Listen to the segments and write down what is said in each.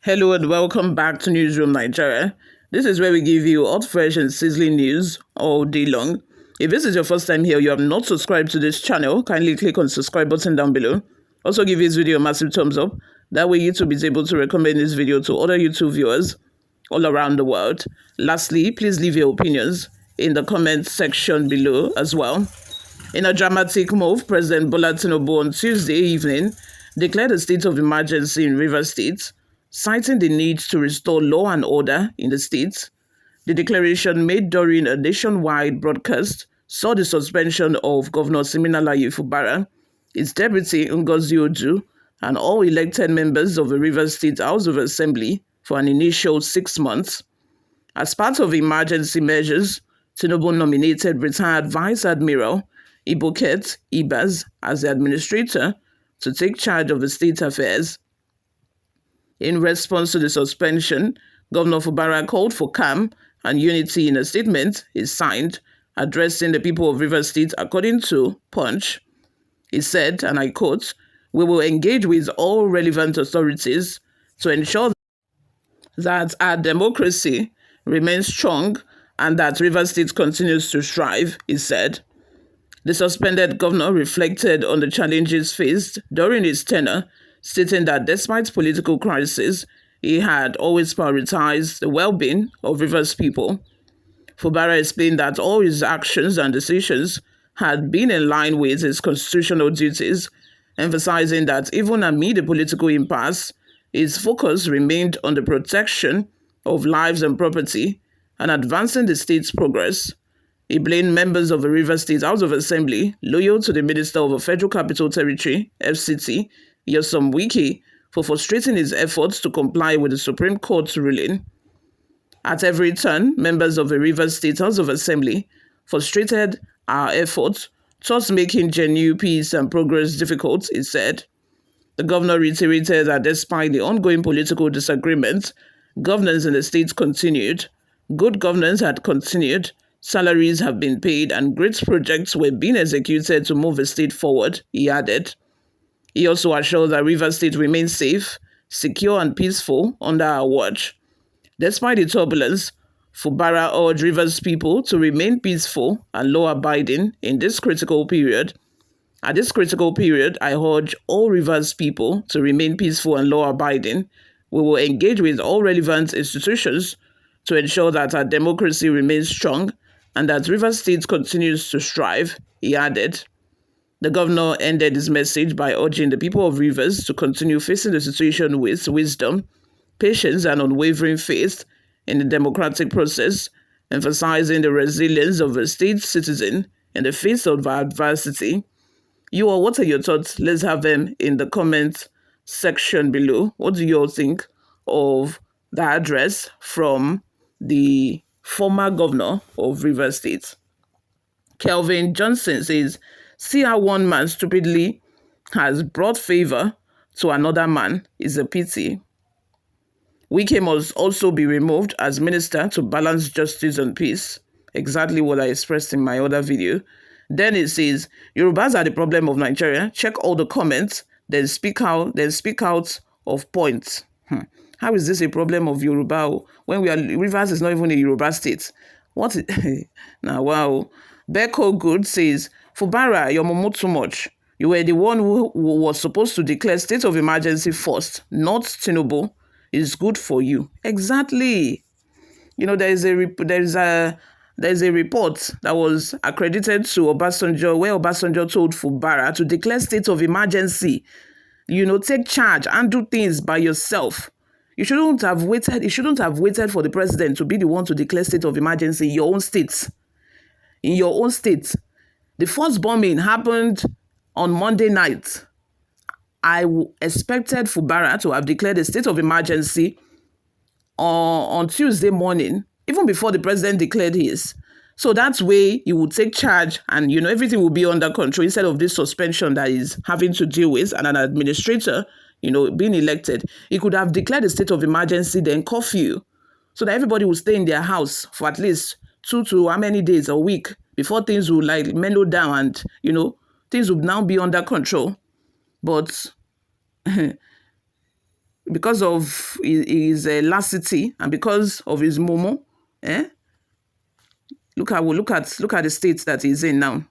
Hello and welcome back to Newsroom Nigeria. This is where we give you hot, fresh and sizzling news all day long. If this is your first time here, you have not subscribed to this channel, kindly click on the subscribe button down below. Also give this video a massive thumbs up. That way YouTube is able to recommend this video to other YouTube viewers all around the world. Lastly, please leave your opinions in the comment section below as well. In a dramatic move, President Bola Tinubu on Tuesday evening declared a state of emergency in Rivers State, citing the need to restore law and order in the state. The declaration made during a nationwide broadcast saw the suspension of Governor Siminalayi Fubara, its deputy Ngozi Odu, and all elected members of the Rivers State House of Assembly for an initial 6 months. As part of emergency measures, Tinubu nominated retired Vice Admiral Iboket Ibas as the administrator to take charge of the state affairs. In response to the suspension, Governor Fubara called for calm and unity in a statement he signed addressing the people of Rivers State, according to Punch. He said, and I quote, "We will engage with all relevant authorities to ensure that our democracy remains strong and that Rivers State continues to strive," he said. The suspended governor reflected on the challenges faced during his tenure, stating that despite political crisis, he had always prioritized the well-being of Rivers people. Fubara explained that all his actions and decisions had been in line with his constitutional duties, emphasizing that even amid the political impasse, his focus remained on the protection of lives and property and advancing the state's progress. He blamed members of the Rivers State House of Assembly, loyal to the Minister of the Federal Capital Territory, FCT, Wike, for frustrating his efforts to comply with the Supreme Court's ruling. At every turn, members of the Rivers State House of Assembly frustrated our efforts, thus making genuine peace and progress difficult, he said. The governor reiterated that despite the ongoing political disagreements, governance in the state continued. Good governance had continued. Salaries have been paid and great projects were being executed to move the state forward, he added. He also assured that Rivers State remains safe, secure and peaceful under our watch. Despite the turbulence, Fubara urged Rivers people to remain peaceful and law-abiding in this critical period. At this critical period, I urge all Rivers people to remain peaceful and law-abiding. We will engage with all relevant institutions to ensure that our democracy remains strong and that Rivers State continues to strive, he added. The governor ended his message by urging the people of Rivers to continue facing the situation with wisdom, patience, and unwavering faith in the democratic process, emphasizing the resilience of the state citizen in the face of adversity. You all, what are your thoughts? Let's have them in the comment section below. What do you all think of the address from the former governor of Rivers State? Kelvin Johnson says, "See how one man stupidly has brought favor to another man is a pity. Wike must also be removed as minister to balance justice and peace." Exactly what I expressed in my other video. Then it says, "Yorubas are the problem of Nigeria. Check all the comments, then speak out of points." How is this a problem of Yoruba when Rivers is not even a Yoruba state? What? Now, wow. Beko Good says, "Fubara, you're too much. You were the one who was supposed to declare state of emergency first, not Tinubu. It's good for you." Exactly. You know, there is a report that was accredited to Obasanjo, where Obasanjo told Fubara to declare state of emergency. Take charge and do things by yourself. You shouldn't have waited for the president to be the one to declare state of emergency in your own state. In your own state. The first bombing happened on Monday night. I expected Fubara to have declared a state of emergency on Tuesday morning, even before the president declared his. So that way he would take charge and, everything will be under control instead of this suspension that he's having to deal with and an administrator, being elected. He could have declared a state of emergency, then curfew, so that everybody will stay in their house for at least 2 to how many days a week before things will mellow down and, things will now be under control. But because of his laxity and because of his momo. Look at the state that he's in now.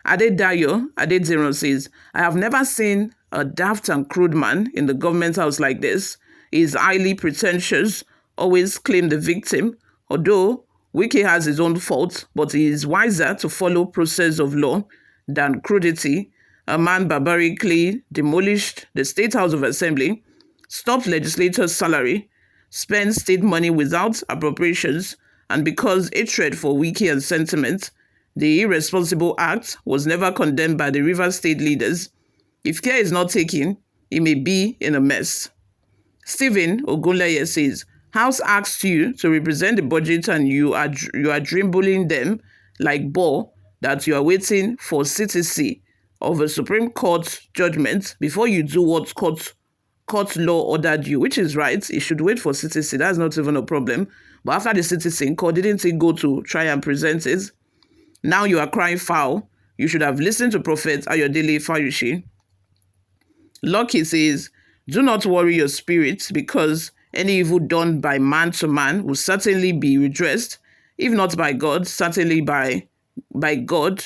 Adediran says, I have never seen a daft and crude man in the government house like this. He is highly pretentious, always claim the victim. Although Wike has his own faults, but he is wiser to follow process of law than crudity. A man barbarically demolished the State House of Assembly, stopped legislators' salary, spent state money without appropriations, and because hatred for Wike and sentiment, the irresponsible act was never condemned by the Rivers State leaders. If care is not taken, he may be in a mess. Stephen Ogunleye says, House asked you to represent the budget and you are dribbling them like ball that you are waiting for CTC of a Supreme Court judgment before you do what court law ordered you, which is right. You should wait for CTC. That's not even a problem. But after the CTC court, didn't he go to try and present it? Now you are crying foul. You should have listened to Prophet Ayodele Fayushi. Lucky says, do not worry your spirit, because any evil done by man to man will certainly be redressed, if not by God, certainly by God,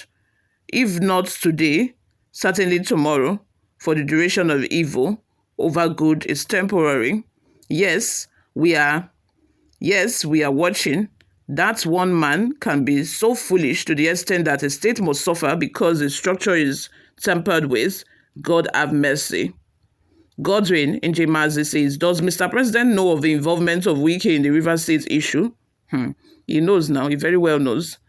if not today, certainly tomorrow, for the duration of evil over good is temporary. Yes, we are watching. That one man can be so foolish to the extent that a state must suffer because the structure is tampered with. God have mercy. Godwin Njemazi says, does Mr. President know of the involvement of Wike in the River State issue? He knows now. He very well knows.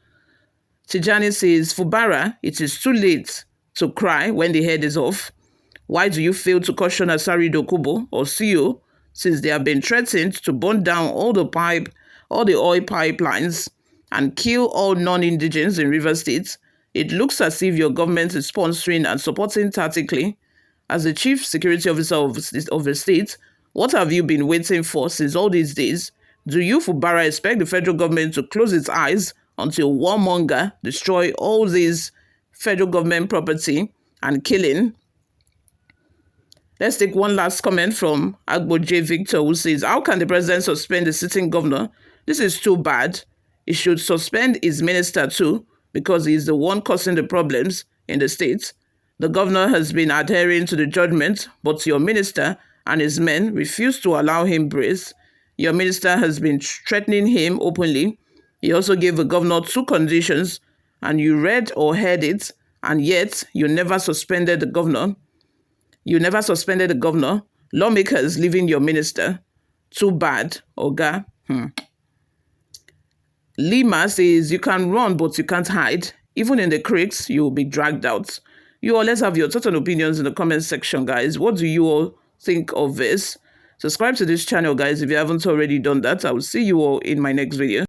Tijani says, Fubara, it is too late to cry when the head is off. Why do you fail to caution Asari Dokubo or CEO, since they have been threatened to burn down all the oil pipelines and kill all non-indigens in River State? It looks as if your government is sponsoring and supporting tactically. As the chief security officer of the state, what have you been waiting for since all these days? Do you, Fubara, expect the federal government to close its eyes until warmonger destroy all these federal government property and killing? Let's take one last comment from Agbo J. Victor, who says, how can the president suspend the sitting governor? This is too bad. He should suspend his minister too, because he is the one causing the problems in the state. The governor has been adhering to the judgment, but your minister and his men refuse to allow him breathe. Your minister has been threatening him openly. He also gave the governor 2 conditions, and you read or heard it, and yet you never suspended the governor. Lawmakers leaving your minister. Too bad, Oga. Lima says, you can run, but you can't hide. Even in the creeks, you will be dragged out. You all, let's have your thoughts and opinions in the comment section, guys. What do you all think of this? Subscribe to this channel, guys, if you haven't already done that. I will see you all in my next video.